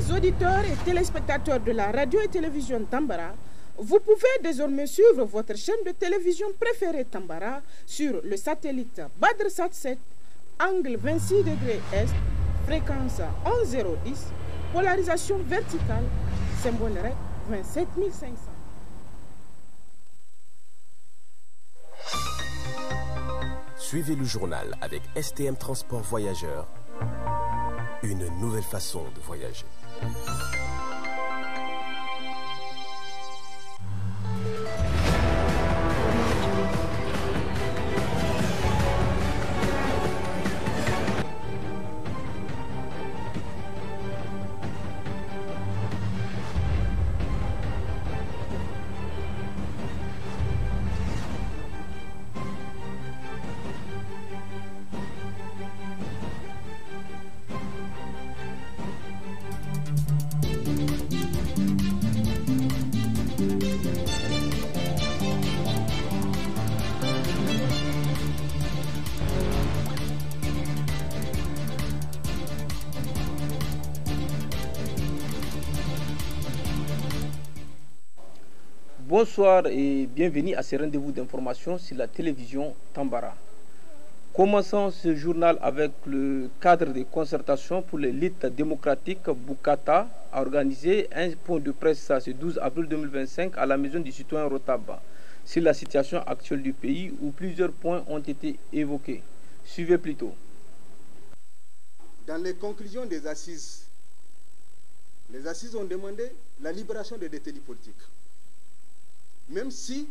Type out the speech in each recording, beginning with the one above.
Chers auditeurs et téléspectateurs de la radio et télévision Tambara, vous pouvez désormais suivre votre chaîne de télévision préférée Tambara sur le satellite BadrSat 7, angle 26 degrés Est, fréquence 11010, polarisation verticale, symbole REC 27500. Suivez le journal avec STM Transport Voyageurs, une nouvelle façon de voyager. Bonsoir et bienvenue à ce rendez-vous d'information sur la télévision Tambara. Commençons ce journal avec le cadre de concertation pour l'élite démocratique. Bukata a organisé un point de presse ce 12 avril 2025 à la maison du citoyen Rotaba sur la situation actuelle du pays où plusieurs points ont été évoqués. Suivez plutôt. Dans les conclusions des assises, les assises ont demandé la libération des détenus politiques. Même si,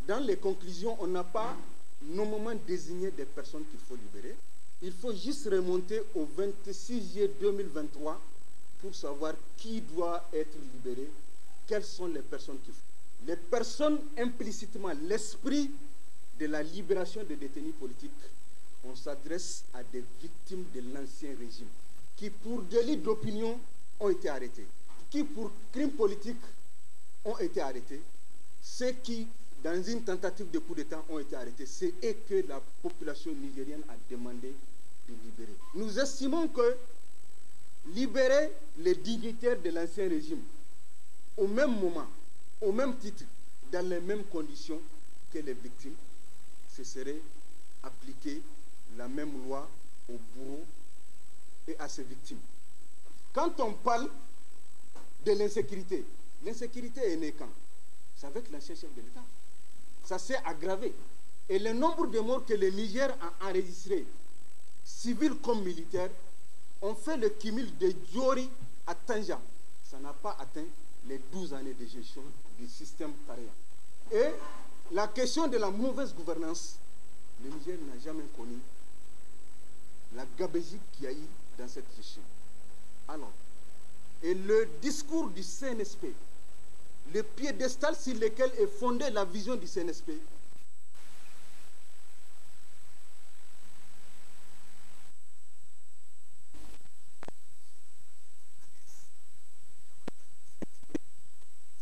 dans les conclusions, on n'a pas nommément désigné des personnes qu'il faut libérer, il faut juste remonter au 26 juillet 2023 pour savoir qui doit être libéré, quelles sont les personnes qu'il faut. Les personnes implicitement, l'esprit de la libération des détenus politiques, on s'adresse à des victimes de l'ancien régime, qui pour délit d'opinion ont été arrêtés, qui pour crimes politiques ont été arrêtés, ceux qui, dans une tentative de coup d'État, ont été arrêtés. C'est eux que la population nigérienne a demandé de libérer. Nous estimons que libérer les dignitaires de l'ancien régime au même moment, au même titre, dans les mêmes conditions que les victimes, ce serait appliquer la même loi aux bourreaux et à ces victimes. Quand on parle de l'insécurité, l'insécurité est née quand? C'est avec l'ancien chef de l'État. Ça s'est aggravé. Et le nombre de morts que le Niger a enregistré, civils comme militaires, ont fait le cumul de Diori à Tanja. Ça n'a pas atteint les 12 années de gestion du système pareil. Et la question de la mauvaise gouvernance, le Niger n'a jamais connu la gabegie qu'il y a eu dans cette gestion. Alors, et le discours du CNSP, le piédestal sur lequel est fondée la vision du CNSP,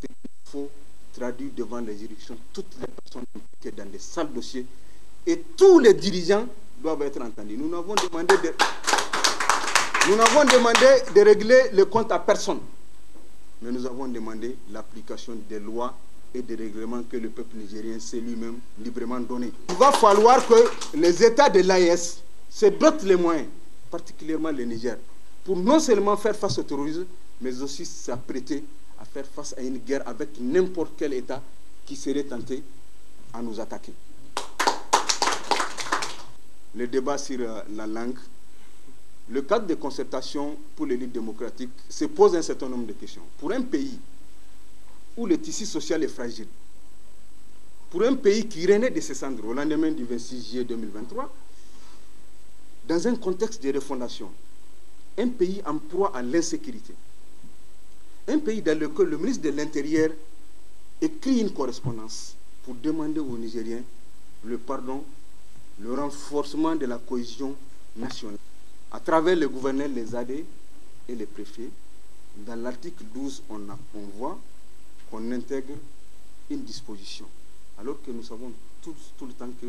il faut traduire devant les juridictions toutes les personnes impliquées dans les sales dossiers et tous les dirigeants doivent être entendus. Nous n'avons demandé de régler le compte à personne. Mais nous avons demandé l'application des lois et des règlements que le peuple nigérien s'est lui-même librement donné. Il va falloir que les États de l'AES se dotent les moyens, particulièrement le Niger, pour non seulement faire face au terrorisme, mais aussi s'apprêter à faire face à une guerre avec n'importe quel État qui serait tenté à nous attaquer. Le débat sur la langue, le cadre de concertation pour l'élite démocratique se pose un certain nombre de questions. Pour un pays où le tissu social est fragile, pour un pays qui renaît de ses cendres au lendemain du 26 juillet 2023, dans un contexte de refondation, un pays en proie à l'insécurité, un pays dans lequel le ministre de l'Intérieur écrit une correspondance pour demander aux Nigériens le pardon, le renforcement de la cohésion nationale. À travers les gouverneurs, les AD et les préfets, dans l'article 12, on voit qu'on intègre une disposition. Alors que nous savons tout le temps que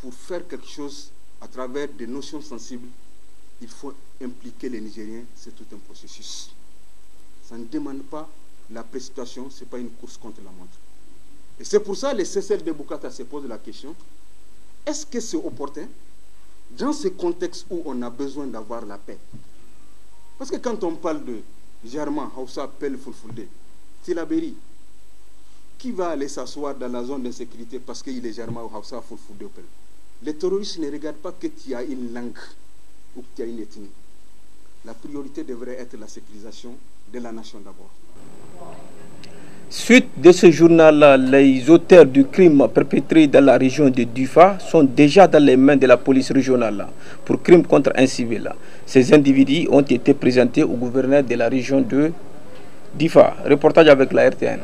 pour faire quelque chose à travers des notions sensibles, il faut impliquer les Nigériens, c'est tout un processus. ça ne demande pas la précipitation, ce n'est pas une course contre la montre. Et c'est pour ça que les CCL de Bukata se posent la question, est-ce que c'est opportun dans ce contexte où on a besoin d'avoir la paix? Parce que quand on parle de Germain, Hausa, Pel, Fulfulde, Tilaberi, qui va aller s'asseoir dans la zone d'insécurité parce qu'il est Germain, Hausa, Fulfulde, Pel? Les terroristes ne regardent pas que tu as une langue ou que tu as une ethnie. La priorité devrait être la sécurisation de la nation d'abord. Suite de ce journal, les auteurs du crime perpétré dans la région de Difa sont déjà dans les mains de la police régionale pour crime contre un civil. Ces individus ont été présentés au gouverneur de la région de Difa. Reportage avec la RTN.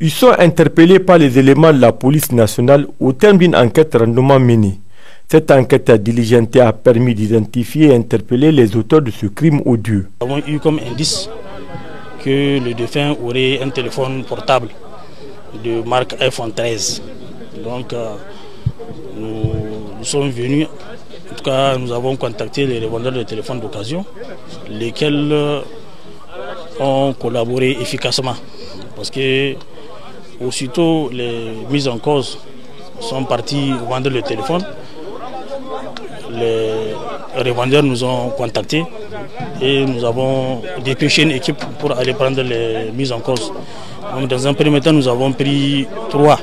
Ils sont interpellés par les éléments de la police nationale au terme d'une enquête randonnement menée. Cette enquête diligentée a permis d'identifier et interpeller les auteurs de ce crime odieux. Nous avons eu comme indice que le défunt aurait un téléphone portable de marque iPhone 13. Donc nous sommes venus, en tout cas nous avons contacté les revendeurs de téléphones d'occasion, lesquels ont collaboré efficacement. Parce que aussitôt les mises en cause sont partis vendre le téléphone, les revendeurs nous ont contactés et nous avons dépêché une équipe pour aller prendre les mises en cause. Donc dans un premier temps, nous avons pris 3,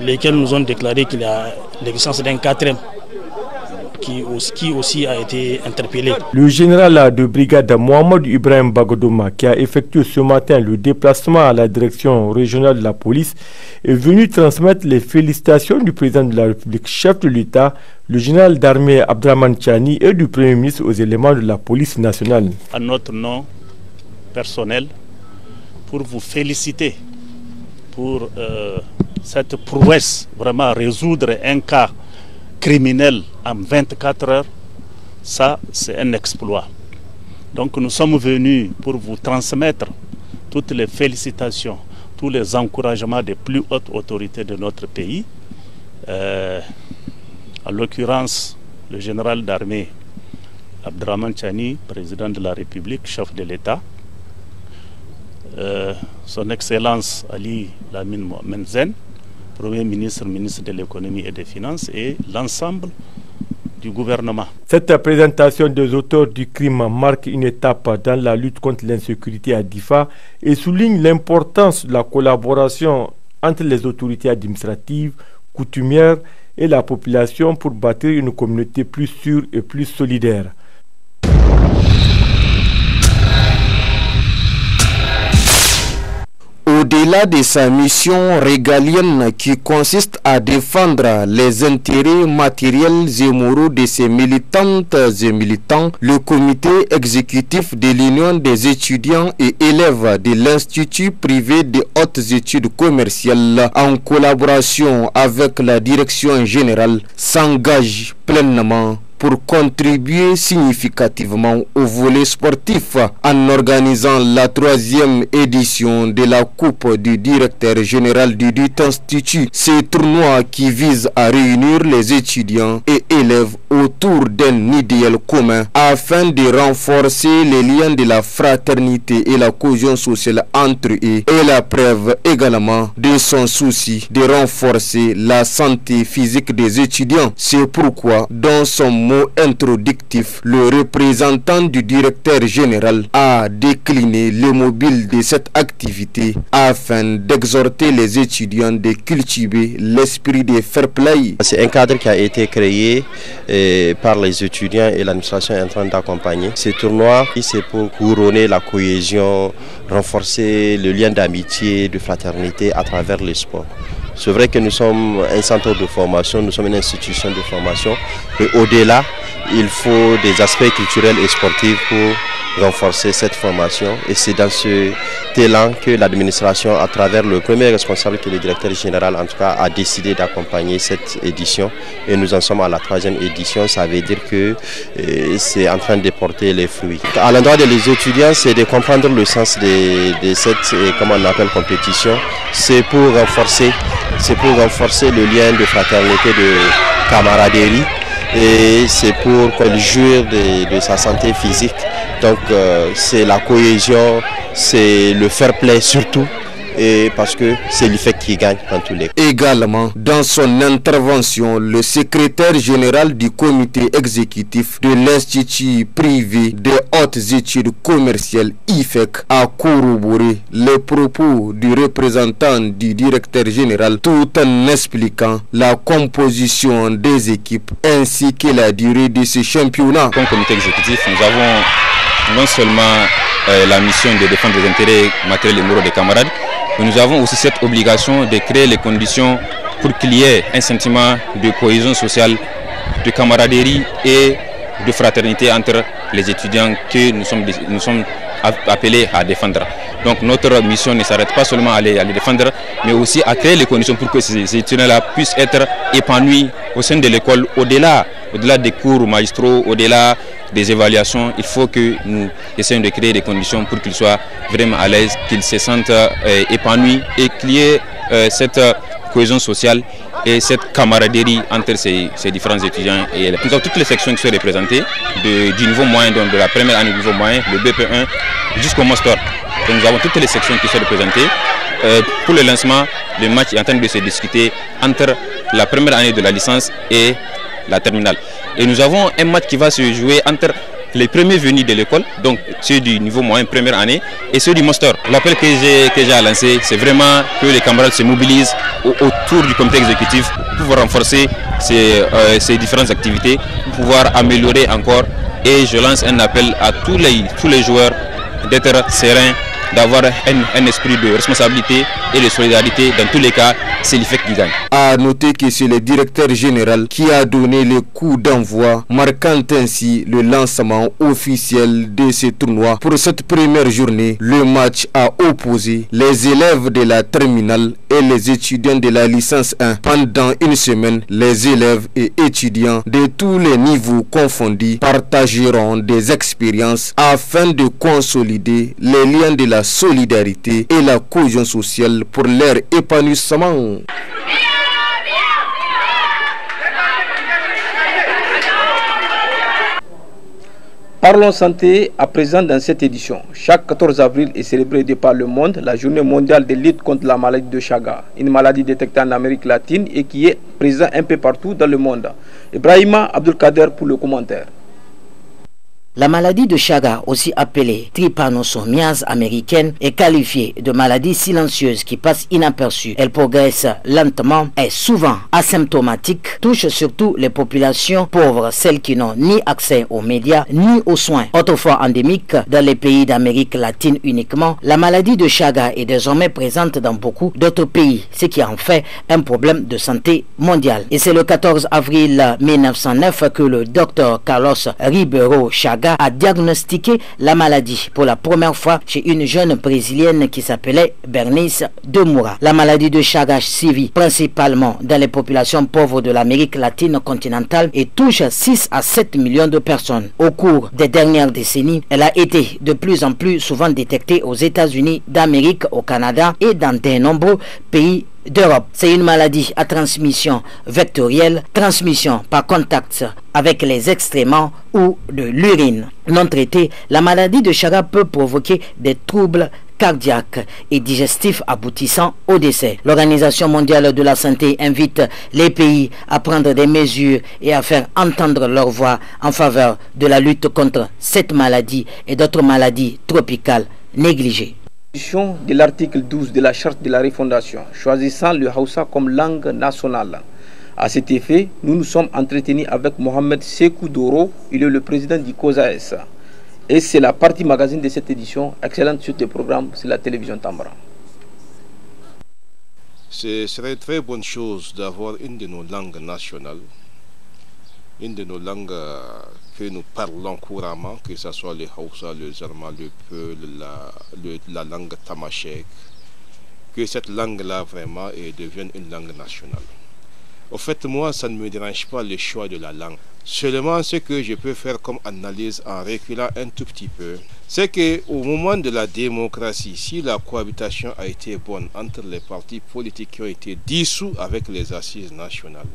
lesquels nous ont déclaré qu'il y a l'existence d'un 4e qui aussi a été interpellé. Le général de brigade Mohamed Ibrahim Bagodoma, qui a effectué ce matin le déplacement à la direction régionale de la police, est venu transmettre les félicitations du président de la République, chef de l'État, le général d'armée Abdraman Chani et du Premier ministre aux éléments de la police nationale. À notre nom personnel, pour vous féliciter pour cette prouesse, vraiment résoudre un cas criminel en 24 heures, ça c'est un exploit. Donc nous sommes venus pour vous transmettre toutes les félicitations, tous les encouragements des plus hautes autorités de notre pays. En l'occurrence, le général d'armée Abdraman Chani, président de la République, chef de l'État, son Excellence Ali Lamine Menzen, Premier ministre, ministre de l'économie et des finances, et l'ensemble du gouvernement. Cette présentation des auteurs du crime marque une étape dans la lutte contre l'insécurité à Difa et souligne l'importance de la collaboration entre les autorités administratives, coutumières et la population pour bâtir une communauté plus sûre et plus solidaire. Au-delà de sa mission régalienne qui consiste à défendre les intérêts matériels et moraux de ses militantes et militants, le comité exécutif de l'Union des étudiants et élèves de l'Institut privé de hautes études commerciales, en collaboration avec la direction générale, s'engage pleinement pour contribuer significativement au volet sportif en organisant la 3e édition de la Coupe du directeur général du dit institut. Ce tournoi qui vise à réunir les étudiants et élèves autour d'un idéal commun afin de renforcer les liens de la fraternité et la cohésion sociale entre eux, et la preuve également de son souci de renforcer la santé physique des étudiants. C'est pourquoi dans son mot introductif, le représentant du directeur général a décliné le mobile de cette activité afin d'exhorter les étudiants de cultiver l'esprit de fair play. C'est un cadre qui a été créé par les étudiants et l'administration est en train d'accompagner. Ce tournoi, c'est pour couronner la cohésion, renforcer le lien d'amitié, de fraternité à travers le sport. C'est vrai que nous sommes un centre de formation, nous sommes une institution de formation, mais au-delà, il faut des aspects culturels et sportifs pour renforcer cette formation. Et c'est dans ce élan que l'administration, à travers le premier responsable qui est le directeur général, en tout cas, a décidé d'accompagner cette édition. Et nous en sommes à la 3e édition, ça veut dire que c'est en train de porter les fruits. À l'endroit des étudiants, c'est de comprendre le sens de cette, comment on appelle, compétition. C'est pour renforcer le lien de fraternité, de camaraderie et c'est pour qu'elle jouisse de sa santé physique. Donc c'est la cohésion, c'est le fair play surtout. Et parce que c'est l'IFEC qui gagne en tous les cas. Également, dans son intervention, le secrétaire général du comité exécutif de l'Institut privé des hautes études commerciales IFEC a corroboré les propos du représentant du directeur général tout en expliquant la composition des équipes ainsi que la durée de ce championnat. Comme comité exécutif, nous avons non seulement la mission de défendre les intérêts matériels et moraux des camarades, mais nous avons aussi cette obligation de créer les conditions pour qu'il y ait un sentiment de cohésion sociale, de camaraderie et de fraternité entre les étudiants que nous sommes appelés à défendre. Donc notre mission ne s'arrête pas seulement à les défendre, mais aussi à créer les conditions pour que ces étudiants-là puissent être épanouis au sein de l'école, au-delà des cours magistraux, au-delà des évaluations. Il faut que nous essayions de créer des conditions pour qu'ils soient vraiment à l'aise, qu'ils se sentent épanouis et qu'il y ait cette cohésion sociale et cette camaraderie entre ces différents étudiants. Et nous avons toutes les sections qui sont représentées, du niveau moyen, donc de la première année du niveau moyen, le BP1 jusqu'au master. Donc nous avons toutes les sections qui sont représentées. Pour le lancement, le match est en train de se discuter entre la première année de la licence et la terminale. Et nous avons un match qui va se jouer entre les premiers venus de l'école, donc ceux du niveau moyen première année, et ceux du master. L'appel que j'ai lancé, c'est vraiment que les camarades se mobilisent autour du comité exécutif pour pouvoir renforcer ces différentes activités, pour pouvoir améliorer encore. Et je lance un appel à tous les joueurs d'être sereins, d'avoir un esprit de responsabilité et de solidarité. Dans tous les cas, c'est l'IFEC qui gagne. À noter que c'est le directeur général qui a donné le coup d'envoi, marquant ainsi le lancement officiel de ce tournoi. Pour cette première journée, le match a opposé les élèves de la terminale et les étudiants de la licence 1. Pendant une semaine, les élèves et étudiants de tous les niveaux confondus partageront des expériences afin de consolider les liens de la solidarité et la cohésion sociale pour leur épanouissement. Parlons santé à présent dans cette édition. Chaque 14 avril est célébrée de par le monde la journée mondiale de lutte contre la maladie de Chagas, une maladie détectée en Amérique latine et qui est présente un peu partout dans le monde. Ibrahima Abdelkader pour le commentaire. La maladie de Chagas, aussi appelée trypanosomiase américaine, est qualifiée de maladie silencieuse qui passe inaperçue. Elle progresse lentement, est souvent asymptomatique, touche surtout les populations pauvres, celles qui n'ont ni accès aux médias ni aux soins. Autrefois endémique dans les pays d'Amérique latine uniquement, la maladie de Chagas est désormais présente dans beaucoup d'autres pays, ce qui en fait un problème de santé mondial. Et c'est le 14 avril 1909 que le docteur Carlos Ribeiro Chagas a diagnostiqué la maladie pour la première fois chez une jeune brésilienne qui s'appelait Bernice de Moura. La maladie de Chagas sévit principalement dans les populations pauvres de l'Amérique latine continentale et touche 6 à 7 millions de personnes. Au cours des dernières décennies, elle a été de plus en plus souvent détectée aux États-Unis d'Amérique, au Canada et dans de nombreux pays d'Europe. C'est une maladie à transmission vectorielle, transmission par contact avec les excréments ou de l'urine. Non traitée, la maladie de Chagas peut provoquer des troubles cardiaques et digestifs aboutissant au décès. L'Organisation mondiale de la santé invite les pays à prendre des mesures et à faire entendre leur voix en faveur de la lutte contre cette maladie et d'autres maladies tropicales négligées. De l'article 12 de la charte de la refondation, choisissant le Hausa comme langue nationale. À cet effet, nous nous sommes entretenus avec Mohamed Sekou Doro, il est le président du COSAES. Et c'est la partie magazine de cette édition, excellente suite de programme sur la télévision Tambara. Ce serait une très bonne chose d'avoir une de nos langues nationales, une de nos langues que nous parlons couramment, que ce soit le Hausa, le Zarma, le Peul, la langue tamashek, que cette langue-là vraiment devienne une langue nationale. Au fait, moi, ça ne me dérange pas le choix de la langue. Seulement, ce que je peux faire comme analyse en reculant un tout petit peu, c'est qu'au moment de la démocratie, si la cohabitation a été bonne entre les partis politiques qui ont été dissous avec les assises nationales,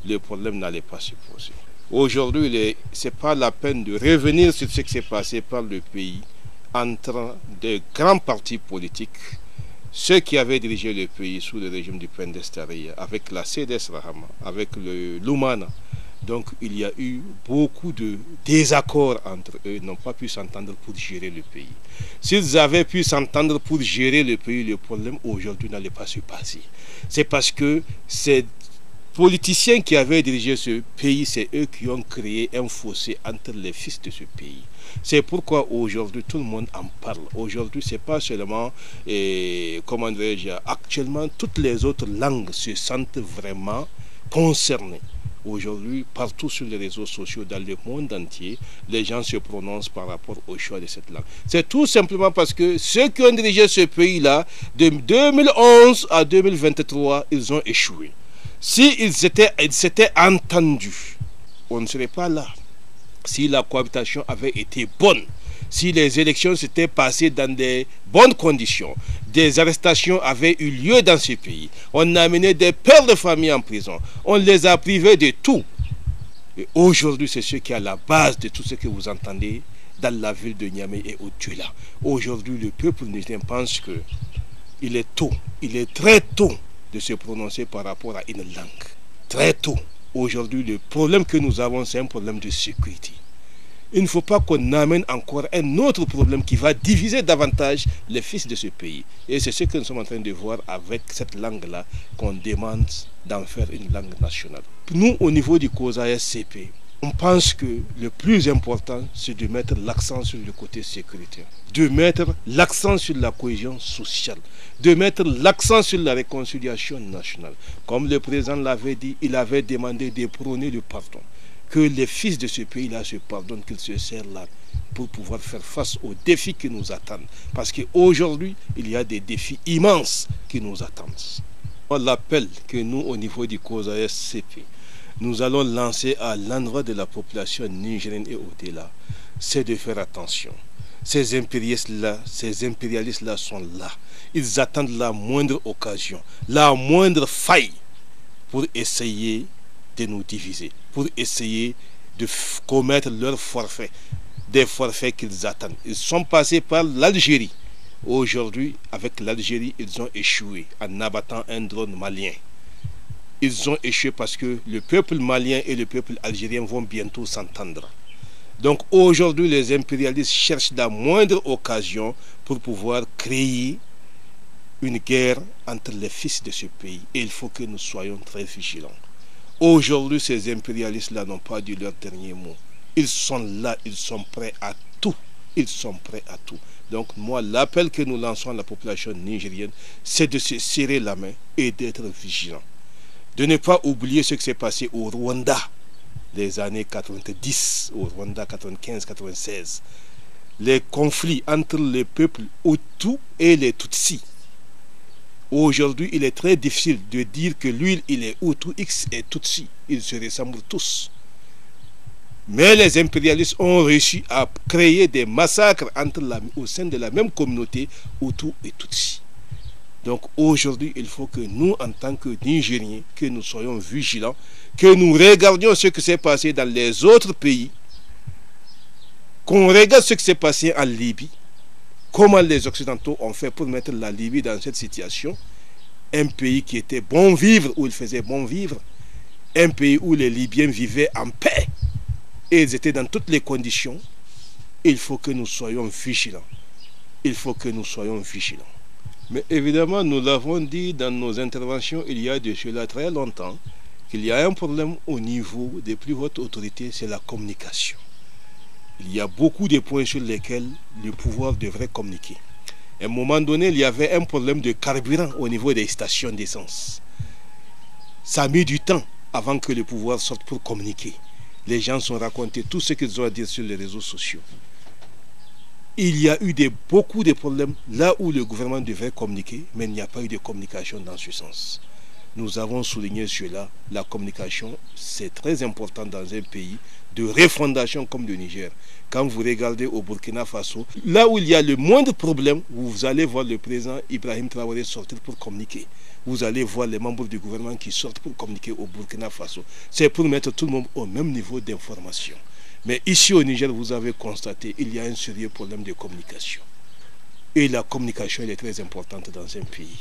le problème n'allait pas se poser. Aujourd'hui, ce n'est pas la peine de revenir sur ce qui s'est passé par le pays entre de grands partis politiques, ceux qui avaient dirigé le pays sous le régime du Pendestaria, avec la CDS Rahama, avec le Lumana. Donc il y a eu beaucoup de désaccords entre eux, ils n'ont pas pu s'entendre pour gérer le pays. S'ils avaient pu s'entendre pour gérer le pays, le problème aujourd'hui n'allait pas se passer. C'est parce que ces politiciens qui avaient dirigé ce pays, c'est eux qui ont créé un fossé entre les fils de ce pays. C'est pourquoi aujourd'hui tout le monde en parle. Aujourd'hui, c'est pas seulement, comment dirais-je, actuellement toutes les autres langues se sentent vraiment concernées. Aujourd'hui, partout sur les réseaux sociaux, dans le monde entier, les gens se prononcent par rapport au choix de cette langue. C'est tout simplement parce que ceux qui ont dirigé ce pays-là, de 2011 à 2023, ils ont échoué. S'ils s'étaient entendus, on ne serait pas là. Si la cohabitation avait été bonne, si les élections s'étaient passées dans des bonnes conditions, des arrestations avaient eu lieu dans ce pays, on a amené des pères de famille en prison, on les a privés de tout. Et aujourd'hui, c'est ce qui est à la base de tout ce que vous entendez dans la ville de Niamey et au-delà. Aujourd'hui, le peuple nigérien pense qu'il est tôt, il est très tôt de se prononcer par rapport à une langue. Très tôt. Aujourd'hui, le problème que nous avons, c'est un problème de sécurité. Il ne faut pas qu'on amène encore un autre problème qui va diviser davantage les fils de ce pays. Et c'est ce que nous sommes en train de voir avec cette langue-là, qu'on demande d'en faire une langue nationale. Nous, au niveau du COSA-SCP, on pense que le plus important, c'est de mettre l'accent sur le côté sécuritaire, de mettre l'accent sur la cohésion sociale, de mettre l'accent sur la réconciliation nationale. Comme le président l'avait dit, il avait demandé de prôner le pardon. Que les fils de ce pays-là se pardonnent, qu'ils se serrent là pour pouvoir faire face aux défis qui nous attendent. Parce qu'aujourd'hui, il y a des défis immenses qui nous attendent. L'appel que nous, au niveau du COSA-SCP, nous allons lancer à l'endroit de la population nigérienne et au-delà, c'est de faire attention. Ces impérialistes-là sont là. Ils attendent la moindre occasion, la moindre faille pour essayer de nous diviser, pour essayer de commettre leurs forfaits, des forfaits qu'ils attendent. Ils sont passés par l'Algérie. Aujourd'hui, avec l'Algérie, ils ont échoué en abattant un drone malien. Ils ont échoué parce que le peuple malien et le peuple algérien vont bientôt s'entendre. Donc aujourd'hui, les impérialistes cherchent la moindre occasion pour pouvoir créer une guerre entre les fils de ce pays. Et il faut que nous soyons très vigilants. Aujourd'hui, ces impérialistes-là n'ont pas dit leur dernier mot. Ils sont là, ils sont prêts à tout. Ils sont prêts à tout. Donc moi, l'appel que nous lançons à la population nigérienne, c'est de se serrer la main et d'être vigilants. De ne pas oublier ce qui s'est passé au Rwanda des années 90, au Rwanda 95-96. Les conflits entre les peuples Hutus et les Tutsis. Aujourd'hui, il est très difficile de dire que lui, il est Hutu, X et Tutsi. Ils se ressemblent tous. Mais les impérialistes ont réussi à créer des massacres au sein de la même communauté Hutu et Tutsi. Donc aujourd'hui, il faut que nous, en tant que Nigériens, que nous soyons vigilants, que nous regardions ce qui s'est passé dans les autres pays, qu'on regarde ce qui s'est passé en Libye, comment les Occidentaux ont fait pour mettre la Libye dans cette situation, un pays qui était bon vivre, où il faisait bon vivre, un pays où les Libyens vivaient en paix, et ils étaient dans toutes les conditions. Il faut que nous soyons vigilants. Il faut que nous soyons vigilants. Mais évidemment, nous l'avons dit dans nos interventions il y a de cela très longtemps, qu'il y a un problème au niveau des plus hautes autorités, c'est la communication. Il y a beaucoup de points sur lesquels le pouvoir devrait communiquer. À un moment donné, il y avait un problème de carburant au niveau des stations d'essence. Ça a mis du temps avant que le pouvoir sorte pour communiquer. Les gens sont racontés tout ce qu'ils ont à dire sur les réseaux sociaux. Il y a eu beaucoup de problèmes là où le gouvernement devait communiquer, mais il n'y a pas eu de communication dans ce sens. nous avons souligné cela. La communication, c'est très important dans un pays de refondation comme le Niger. Quand vous regardez au Burkina Faso, là où il y a le moindre problème, vous allez voir le président Ibrahim Traoré sortir pour communiquer. Vous allez voir les membres du gouvernement qui sortent pour communiquer au Burkina Faso. C'est pour mettre tout le monde au même niveau d'information. Mais ici au Niger, vous avez constaté qu'il y a un sérieux problème de communication. Et la communication, elle est très importante dans un pays.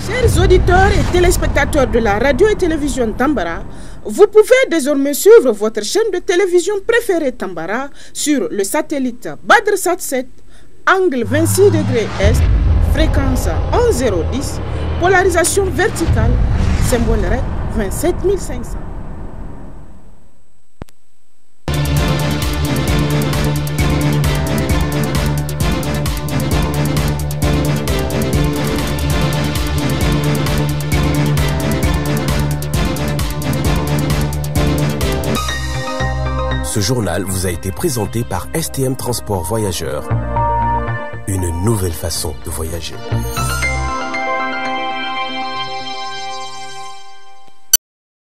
Chers auditeurs et téléspectateurs de la radio et télévision Tambara, vous pouvez désormais suivre votre chaîne de télévision préférée Tambara sur le satellite BadrSat 7, angle 26 degrés Est, fréquence 11010, polarisation verticale, symbole REC 27500. Ce journal vous a été présenté par STM Transport Voyageurs. Une nouvelle façon de voyager.